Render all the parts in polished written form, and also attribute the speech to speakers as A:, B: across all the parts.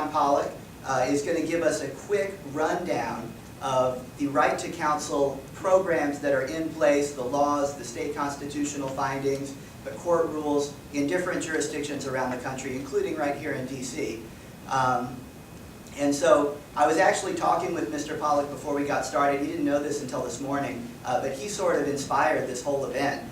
A: John Pollock, is going to give us a quick rundown of the right to counsel programs that are in place, the laws, the state constitutional findings, the court rules in different jurisdictions around the country, including right here in DC. And so I was actually talking with Mr. Pollock before we got started. He didn't know this until this morning, but he sort of inspired this whole event.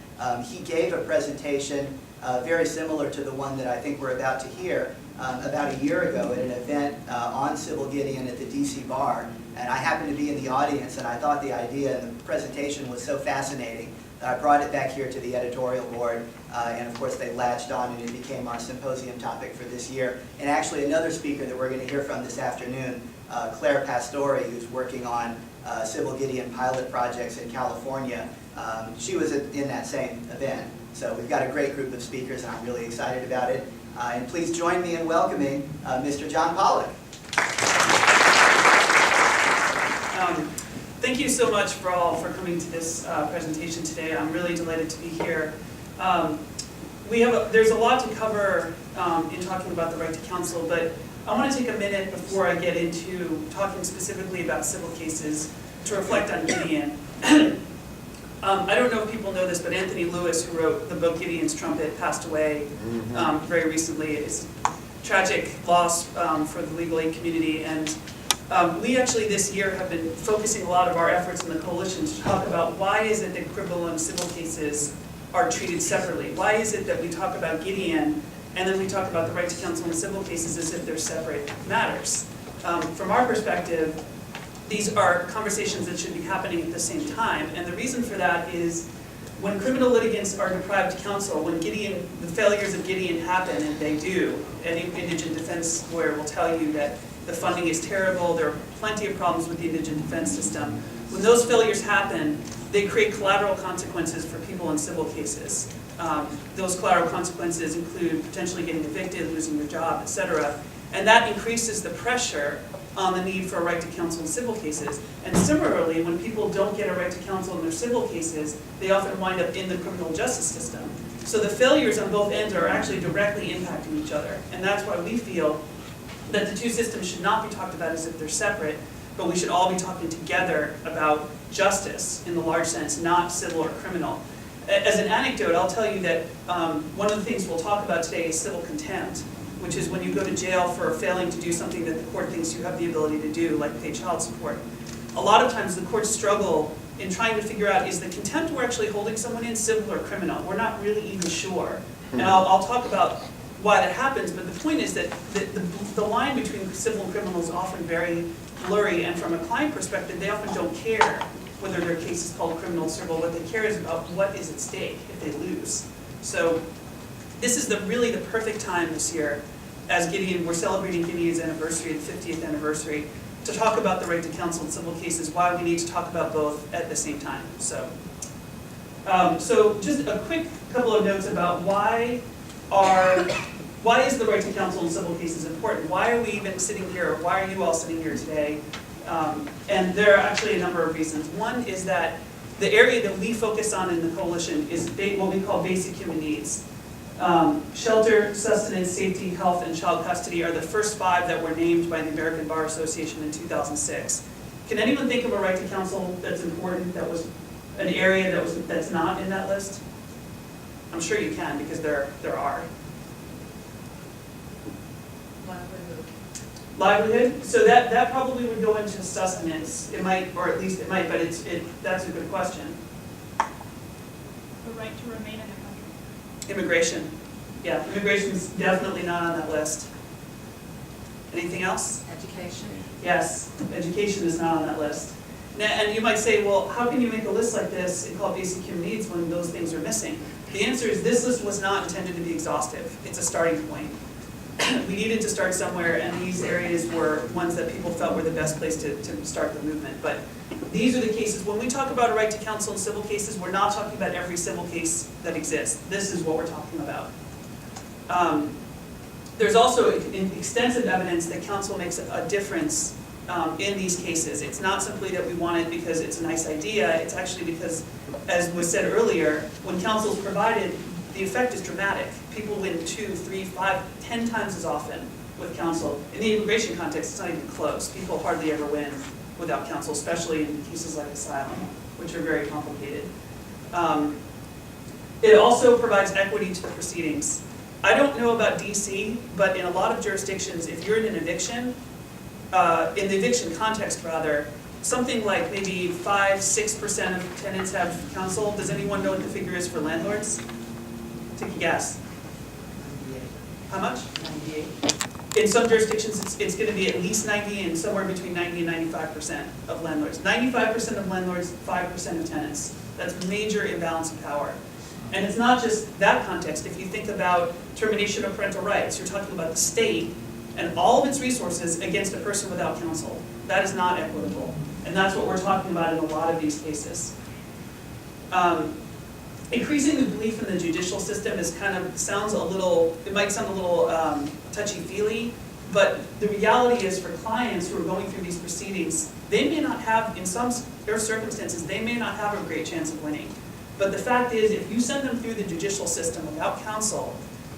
A: He gave a presentation very similar to the one that I think we're about to hear about a year ago at an event on civil Gideon at the DC Bar. And I happened to be in the audience, and I thought the idea and the presentation was so fascinating that I brought it back here to the editorial board. And of course they latched on, and it became our symposium topic for this year. And actually another speaker that we're going to hear from this afternoon, Claire Pastore, who's working on civil Gideon pilot projects in California, she was in that same event. So we've got a great group of speakers, and I'm really excited about it. And please join me in welcoming Mr. John Pollock.
B: Thank you so much for coming to this presentation today. I'm really delighted to be here. There's a lot to cover in talking about the right to counsel, but I want to take a minute before I get into talking specifically about civil cases to reflect on Gideon. I don't know if people know this, but Anthony Lewis, who wrote the book Gideon's Trumpet, passed away very recently. It's a tragic loss for the legal aid community, and we actually this year have been focusing a lot of our efforts in the coalition to talk about why is it that criminal and civil cases are treated separately. Why is it that we talk about Gideon and then we talk about the right to counsel in civil cases as if they're separate matters? From our perspective, these are conversations that should be happening at the same time, and the reason for that is when criminal litigants are deprived counsel, when the failures of Gideon happen, and they do, any indigent defense lawyer will tell you that the funding is terrible, there are plenty of problems with the indigent defense system. When those failures happen, they create collateral consequences for people in civil cases. Those collateral consequences include potentially getting evicted, losing your job, etc. And that increases the pressure on the need for a right to counsel in civil cases. And similarly, when people don't get a right to counsel in their civil cases, they often wind up in the criminal justice system. So the failures on both ends are actually directly impacting each other. And that's why we feel that the two systems should not be talked about as if they're separate, but we should all be talking together about justice in the large sense, not civil or criminal. As an anecdote, I'll tell you that one of the things we'll talk about today is civil contempt, which is when you go to jail for failing to do something that the court thinks you have the ability to do, like pay child support. A lot of times the courts struggle in trying to figure out, is the contempt we're actually holding someone in civil or criminal? We're not really even sure. And I'll talk about why that happens, but the point is that the line between civil and criminal is often very blurry, and from a client perspective, they often don't care whether their case is called criminal or civil. What they care is about what is at stake if they lose. So this is really the perfect time this year, as Gideon, we're celebrating Gideon's anniversary, the 50th anniversary, to talk about the right to counsel in civil cases, why we need to talk about both at the same time. So just a quick couple of notes about why is the right to counsel in civil cases important? Why are we even sitting here, or why are you all sitting here today? And there are actually a number of reasons. One is that the area that we focus on in the coalition is what we call basic human needs. Shelter, sustenance, safety, health, and child custody are the first 5 that were named by the American Bar Association in 2006. Can anyone think of a right to counsel that's important, that was an area that's not in that list? I'm sure you can, because there are. Livelihood? So that probably would go into sustenance. It might, or at least it might, but that's a good question.
C: The right to remain in the country.
B: Immigration. Yeah, immigration is definitely not on that list. Anything else?
D: Education.
B: Yes, education is not on that list. Now, and you might say, well, how can you make a list like this and call it basic human needs when those things are missing? The answer is this list was not intended to be exhaustive. It's a starting point. We needed to start somewhere, and these areas were ones that people felt were the best place to start the movement. But these are the cases. When we talk about a right to counsel in civil cases, we're not talking about every civil case that exists. This is what we're talking about. There's also extensive evidence that counsel makes a difference in these cases. It's not simply that we want it because it's a nice idea. It's actually because, as was said earlier, when counsel is provided, the effect is dramatic. People win 2, 3, 5, 10 times as often with counsel. In the immigration context, it's not even close. People hardly ever win without counsel, especially in cases like asylum, which are very complicated. It also provides equity to the proceedings. I don't know about DC, but in a lot of jurisdictions, if you're in an eviction, in the eviction context rather, something like maybe 5–6% of tenants have counsel. Does anyone know what the figure is for landlords? Take a guess.
A: 98.
B: How much?
A: 98.
B: In some jurisdictions, it's going to be at least 90 and somewhere between 90 and 95% of landlords. 95% of landlords, 5% of tenants. That's a major imbalance of power. And it's not just that context. If you think about termination of parental rights, you're talking about the state and all of its resources against a person without counsel. That is not equitable. And that's what we're talking about in a lot of these cases. Increasing the belief in the judicial system is sounds a little, it might sound a little touchy-feely, but the reality is for clients who are going through these proceedings, they may not have, in some circumstances, they may not have a great chance of winning. But the fact is, if you send them through the judicial system without counsel,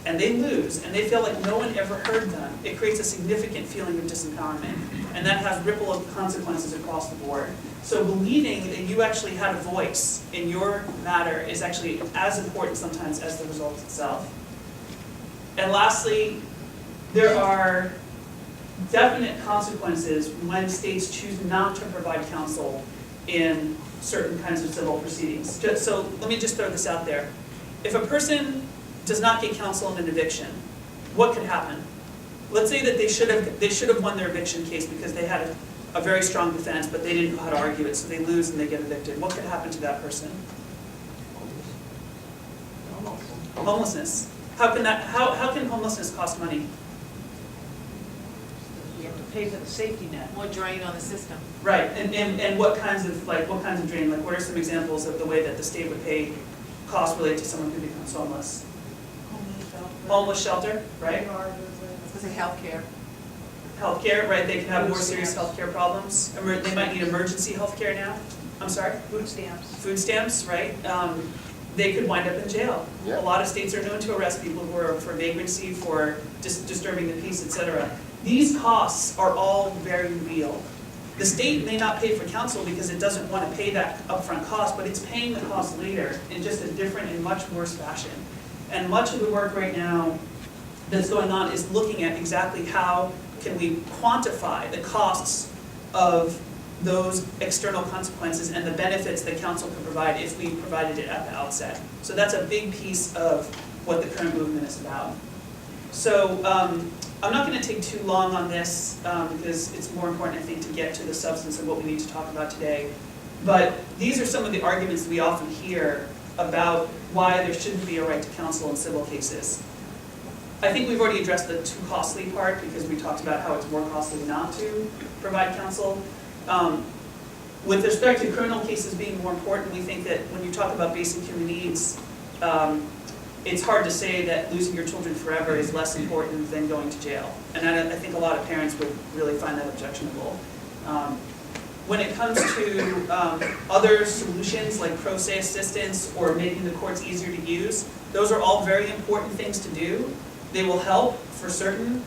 B: and they lose, and they feel like no one ever heard them, it creates a significant feeling of disempowerment. And that has ripple consequences across the board. So believing that you actually had a voice in your matter is actually as important sometimes as the result itself. And lastly, there are definite consequences when states choose not to provide counsel in certain kinds of civil proceedings. So let me just throw this out there. If a person does not get counsel in an eviction, what could happen? Let's say that they should have won their eviction case because they had a very strong defense, but they didn't know how to argue it, so they lose and they get evicted. What could happen to that person? Homelessness. How can homelessness cost money?
D: You have to pay for the safety net.
E: More drain on the system.
B: Right, and what kinds of drain? Like, what are some examples of the way that the state would pay costs related to someone who becomes homeless? Homeless shelter, right?
E: I was gonna say healthcare.
B: Healthcare, right? They can have more serious healthcare problems. They might need emergency healthcare now. I'm sorry?
D: Food stamps.
B: Food stamps, right? They could wind up in jail.
F: Yeah.
B: A lot of states are known to arrest people who are for vagrancy, for disturbing the peace, etc. These costs are all very real. The state may not pay for counsel because it doesn't want to pay that upfront cost, but it's paying the cost later in just a different and much worse fashion. And much of the work right now that's going on is looking at exactly how can we quantify the costs of those external consequences and the benefits that counsel can provide if we provided it at the outset. So that's a big piece of what the current movement is about. So I'm not going to take too long on this because it's more important, I think, to get to the substance of what we need to talk about today. But these are some of the arguments that we often hear about why there shouldn't be a right to counsel in civil cases. I think we've already addressed the too costly part because we talked about how it's more costly not to provide counsel. With respect to criminal cases being more important, we think that when you talk about basic human needs, it's hard to say that losing your children forever is less important than going to jail. And I think a lot of parents would really find that objectionable. When it comes to other solutions like pro se assistance or making the courts easier to use, those are all very important things to do. They will help for certain.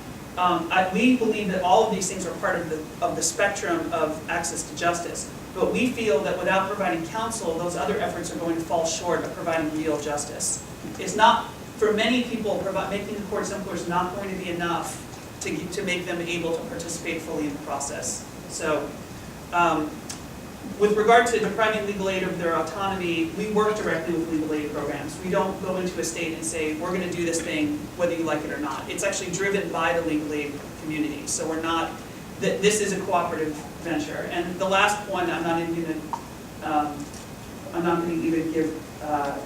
B: We believe that all of these things are part of the spectrum of access to justice. But we feel that without providing counsel, those other efforts are going to fall short of providing real justice. It's not, for many people, making the court simpler is not going to be enough to make them able to participate fully in the process. So, with regard to depriving legal aid of their autonomy, we work directly with legal aid programs. We don't go into a state and say, we're going to do this thing whether you like it or not. It's actually driven by the legal aid community. So we're not, this is a cooperative venture. And the last point, I'm not even going to give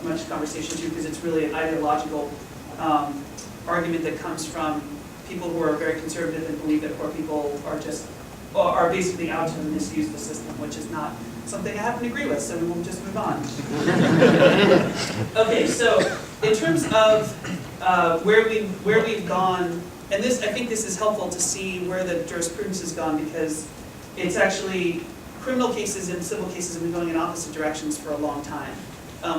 B: much conversation to because it's really an ideological argument that comes from people who are very conservative and believe that poor people are basically out to misuse the system, which is not something I happen to agree with, so we will just move on. Okay, so in terms of where we've gone, and this, I think this is helpful to see where the jurisprudence has gone because it's actually, criminal cases and civil cases have been going in opposite directions for a long time.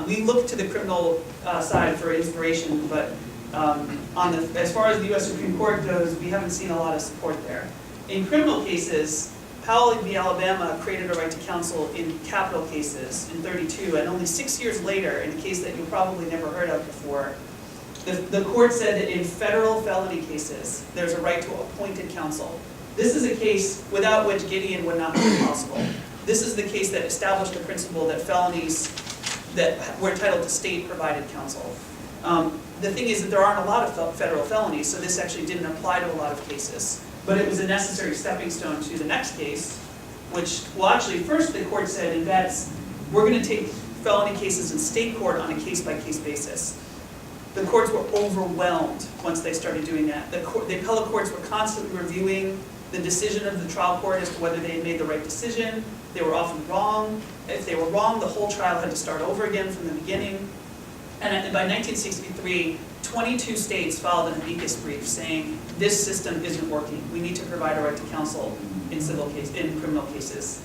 B: We look to the criminal side for inspiration, but As far as the US Supreme Court goes, we haven't seen a lot of support there. In criminal cases, Powell v. Alabama created a right to counsel in capital cases in '32, and only 6 years later, in a case that you probably never heard of before, the court said that in federal felony cases, there's a right to appointed counsel. This is a case without which Gideon would not be possible. This is the case that established the principle that felonies that were entitled to state-provided counsel. The thing is that there aren't a lot of federal felonies, so this actually didn't apply to a lot of cases. But it was a necessary stepping stone to the next case, which, well, actually, first the court said in Betts, we're going to take felony cases in state court on a case-by-case basis. The courts were overwhelmed once they started doing that. The appellate courts were constantly reviewing the decision of the trial court as to whether they had made the right decision. They were often wrong. If they were wrong, the whole trial had to start over again from the beginning. And by 1963, 22 states filed an amicus brief saying, this system isn't working. We need to provide a right to counsel in criminal cases.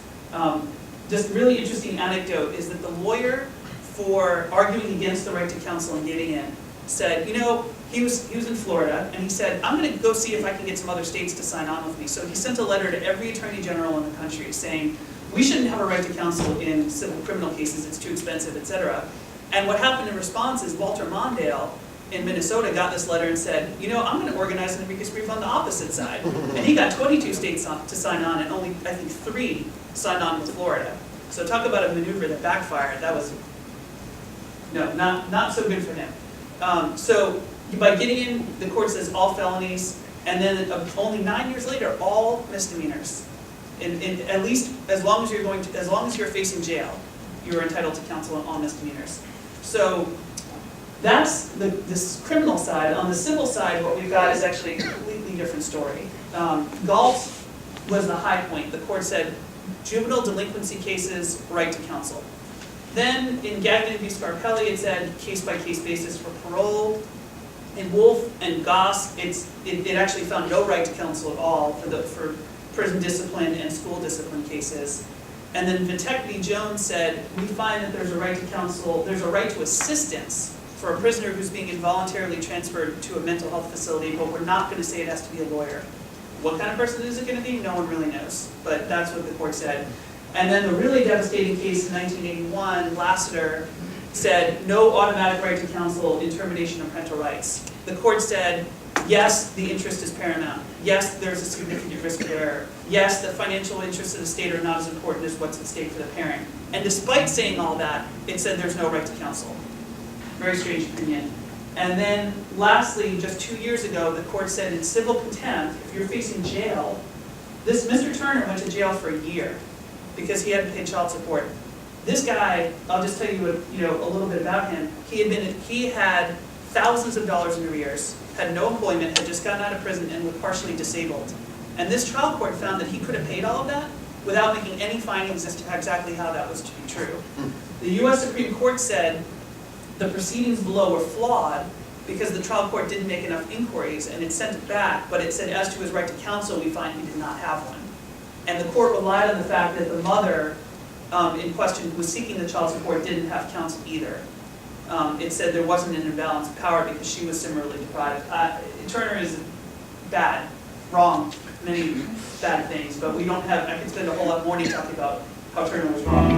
B: Just really interesting anecdote is that the lawyer for arguing against the right to counsel in Gideon said, you know, he was in Florida, and he said, I'm going to go see if I can get some other states to sign on with me. So he sent a letter to every attorney general in the country saying, we shouldn't have a right to counsel in civil criminal cases, it's too expensive, etc. And what happened in response is Walter Mondale in Minnesota got this letter and said, you know, I'm going to organize an amicus brief on the opposite side. And he got 22 states to sign on, and only, I think, 3 signed on with Florida. So talk about a maneuver that backfired. That was, no, not so good for him. So by Gideon, the court says all felonies, and then only 9 years later, all misdemeanors. At least as long as you're facing jail, you are entitled to counsel on all misdemeanors. So that's this criminal side. On the civil side, what we've got is actually a completely different story. Galt was the high point. The court said, juvenile delinquency cases, right to counsel. Then in Gagnon v. Scarpelli, it said case-by-case basis for parole. In Wolf and Goss, it actually found no right to counsel at all for prison discipline and school discipline cases. And then Vitek v. Jones said, we find that there's a right to counsel, there's a right to assistance for a prisoner who's being involuntarily transferred to a mental health facility, but we're not going to say it has to be a lawyer. What kind of person is it going to be? No one really knows, but that's what the court said. And then the really devastating case in 1981, Lassiter, said no automatic right to counsel in termination of parental rights. The court said, yes, the interest is paramount. Yes, there's a significant risk of error. Yes, the financial interests of the state are not as important as what's at stake for the parent. And despite saying all that, it said there's no right to counsel. Very strange opinion. And then lastly, just 2 years ago, the court said in civil contempt, if you're facing jail, Mr. Turner went to jail for a year because he hadn't paid child support. This guy, I'll just tell you a little bit about him. He had thousands of dollars in arrears, had no employment, had just gotten out of prison, and was partially disabled. And this trial court found that he could have paid all of that without making any findings as to exactly how that was to be true. The US Supreme Court said the proceedings below were flawed because the trial court didn't make enough inquiries, and it sent it back, but it said as to his right to counsel, we find he did not have one. And the court relied on the fact that the mother in question who was seeking the child support didn't have counsel either. It said there wasn't an imbalance of power because she was similarly deprived. Turner is bad, wrong, many bad things, but we don't have, I could spend a whole lot of morning talking about how Turner was wrong.